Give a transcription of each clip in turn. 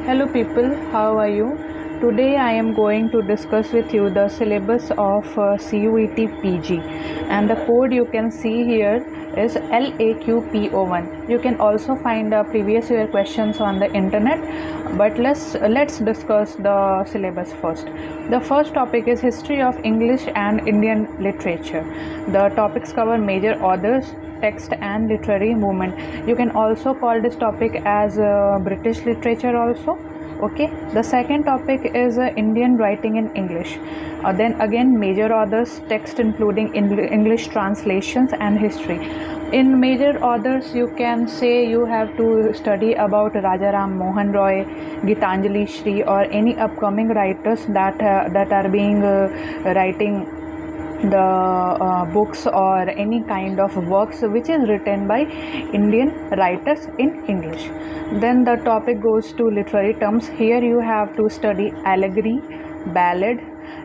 Hello people, how are you? Today I am going to discuss with you the syllabus of Cuet Pg, and the code you can see here is LAQPO1. You can also find previous year questions on the internet, but let's discuss the syllabus first. The first topic is History of English and Indian Literature. The topics cover major authors, text and literary movement. You can also call this topic as British literature also. Okay, the second topic is Indian writing in English. Then again, major authors, text including English translations and history. In major authors, you can say you have to study about Rajaram Mohan Roy, Gitanjali Shri, or any upcoming writers that are being writing the books or any kind of works which is written by Indian writers in English. Then the topic goes to literary terms. Here you have to study allegory, ballad.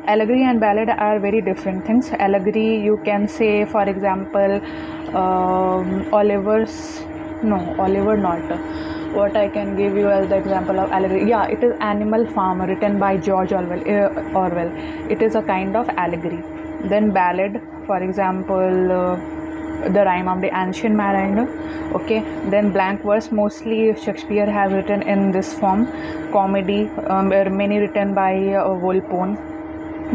Allegory and ballad are very different things. Allegory, you can say, for example, Oliver not. What I can give you as the example of allegory? Yeah, it is Animal Farm, written by George Orwell. It is a kind of allegory. Then ballad, for example, the Rime of the Ancient Mariner. Okay, then blank verse, mostly Shakespeare has written in this form. Comedy, many written by Volpone.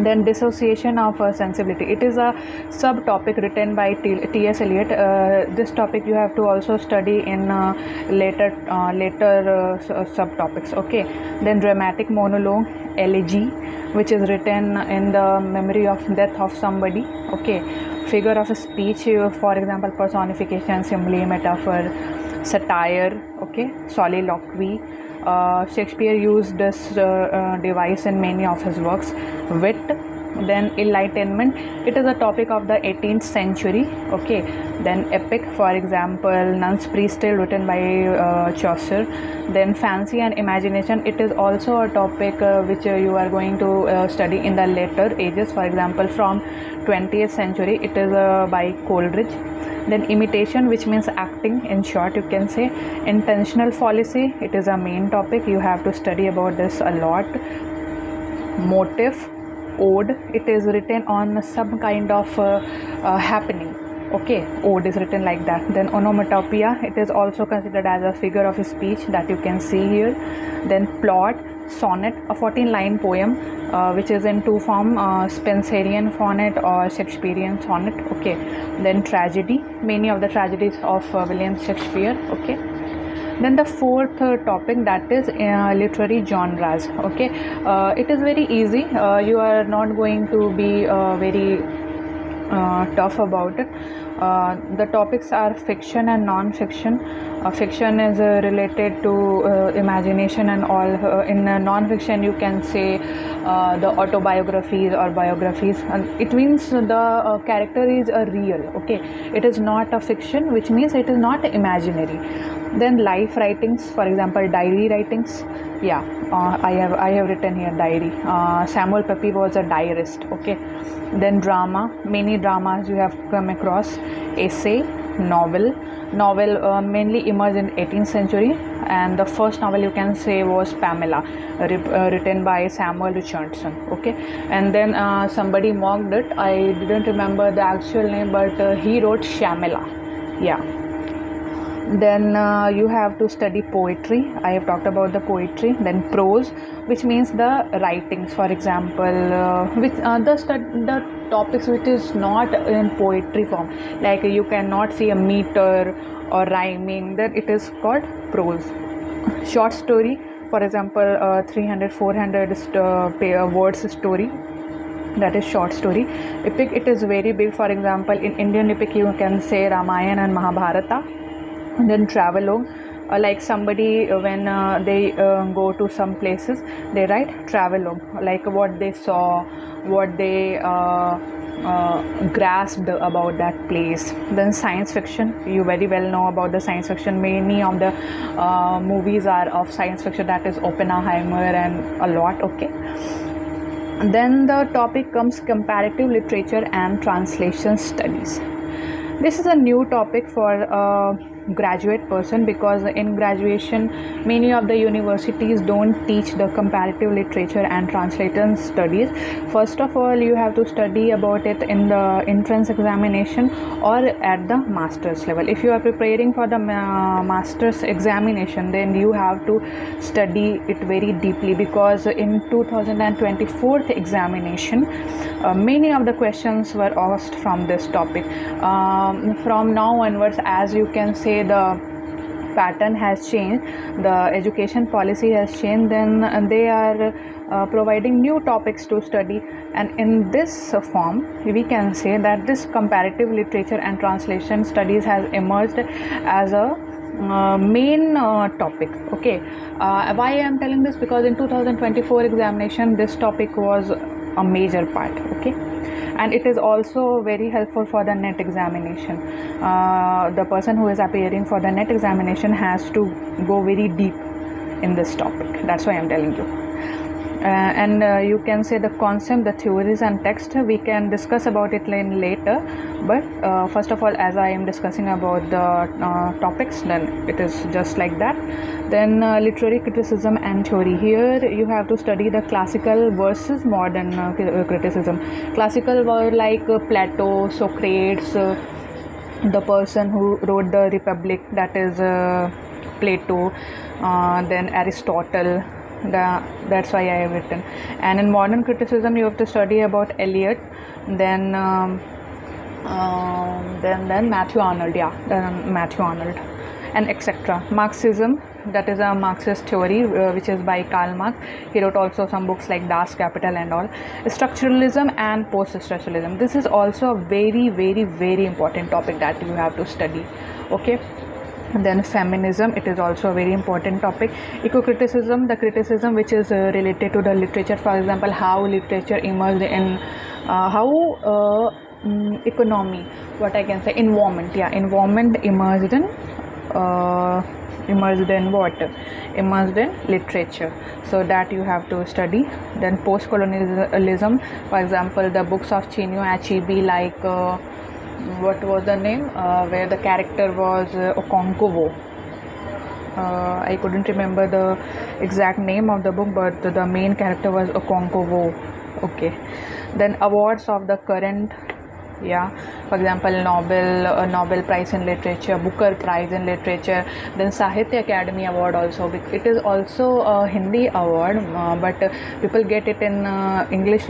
Then dissociation of sensibility, it is a subtopic written by T.S. Eliot. This topic you have to also study in later subtopics. Okay, then dramatic monologue, elegy, which is written in the memory of death of somebody. Okay, figure of a speech, for example, personification, simile, metaphor, satire. Okay, soliloquy. Shakespeare used this device in many of his works. Wit. Then enlightenment, it is a topic of the 18th century. Okay, then epic, for example, Nun's Priest Tale, written by Chaucer. Then fancy and imagination, it is also a topic which you are going to study in the later ages. For example, from 20th century, it is by Coleridge. Then imitation, which means acting, in short you can say. Intentional fallacy, it is a main topic, you have to study about this a lot. Motive, ode, it is written on some kind of happening. Okay, ode is written like that. Then onomatopoeia, it is also considered as a figure of speech that you can see here. Then plot, sonnet, a 14-line poem which is in two form, Spenserian sonnet or Shakespearean sonnet. Okay, then tragedy, many of the tragedies of William Shakespeare. Okay, then the fourth topic, that is literary genres. Okay, it is very easy. You are not going to be very tough about it. The topics are fiction and non-fiction. Fiction is related to imagination and all. In non-fiction, you can say the autobiographies or biographies. It means the character is a real. Okay, it is not a fiction, which means it is not imaginary. Then life writings, for example, diary writings. Yeah, I have written here diary. Samuel Pepys was a diarist. Okay, then drama, many dramas you have come across. Essay, novel mainly emerged in 18th century, and the first novel you can say was Pamela, written by Samuel Richardson. Okay, and then somebody mocked it, I didn't remember the actual name, but he wrote Shamela. Yeah. Then you have to study poetry. I have talked about the poetry. Then prose, which means the writings, for example, the topics which is not in poetry form, like you cannot see a meter or rhyming, then it is called prose. Short story, for example, 300-400 words story, that is short story. Epic, it is very big. For example, in Indian epic you can say Ramayana and Mahabharata. And then travelogue, like somebody when they go to some places, they write travelogue, like what they saw, what they grasped about that place. Then science fiction, you very well know about the science fiction. Many of the movies are of science fiction, that is Oppenheimer and a lot. Okay, then the topic comes comparative literature and translation studies. This is a new topic for graduate person, because in graduation many of the universities don't teach the comparative literature and translation studies. First of all, you have to study about it in the entrance examination or at the master's level. If you are preparing for the master's examination, then you have to study it very deeply, because in 2024 examination many of the questions were asked from this topic. From now onwards, as you can say, the pattern has changed, the education policy has changed, then they are providing new topics to study, and in this form we can say that this comparative literature and translation studies has emerged as a main topic. Okay, why I am telling this? Because in 2024 examination this topic was a major part. Okay, and it is also very helpful for the NET examination. The person who is appearing for the NET examination has to go very deep in this topic. That's why I'm telling you. And you can say the concept, the theories and text, we can discuss about it later, but first of all, as I am discussing about the topics, then it is just like that. Then literary criticism and theory. Here you have to study the classical versus modern criticism. Classical were like Plato, Socrates, the person who wrote the Republic, that is Plato, then Aristotle. That's why I have written. And in modern criticism you have to study about Eliot, then Matthew Arnold, Matthew Arnold, and etc. Marxism, that is a Marxist theory which is by Karl Marx. He wrote also some books like Das Kapital and all. Structuralism and post-structuralism, this is also a very very very important topic that you have to study. Okay. And then feminism, it is also a very important topic. Eco-criticism, the criticism which is related to the literature. For example, how literature emerged in economy, what I can say, environment. Yeah, environment emerged in what? Emerged in literature. So that you have to study. Then post-colonialism, for example, the books of Chinua Achebe, like what was the name, where the character was Okonkwo. I couldn't remember the exact name of the book, but the main character was Okonkwo. Okay. Then awards of the current, yeah, for example, Nobel Prize in Literature, Booker Prize in Literature, then Sahitya Academy Award also. It is also a Hindi award, but people get it in English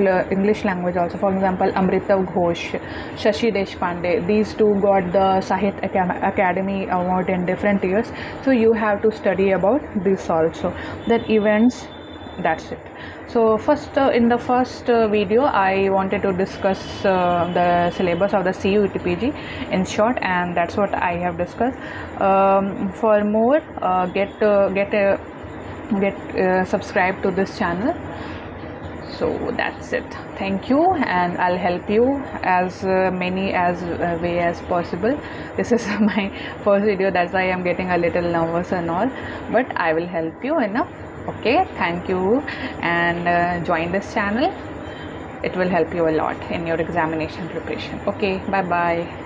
language also. For example, Amrita Ghosh, Shashi Deshpande, these two got the Sahitya Academy Award in different years. So you have to study about this also. Then events, that's it. So first, in the first video I wanted to discuss the syllabus of the Cuet Pg in short, and that's what I have discussed. For more, get subscribe to this channel. So that's it. Thank you, and I'll help you as many way as possible. This is my first video, that's why I'm getting a little nervous and all, but I will help you enough. Okay, thank you, and join this channel. It will help you a lot in your examination preparation. Okay, bye bye.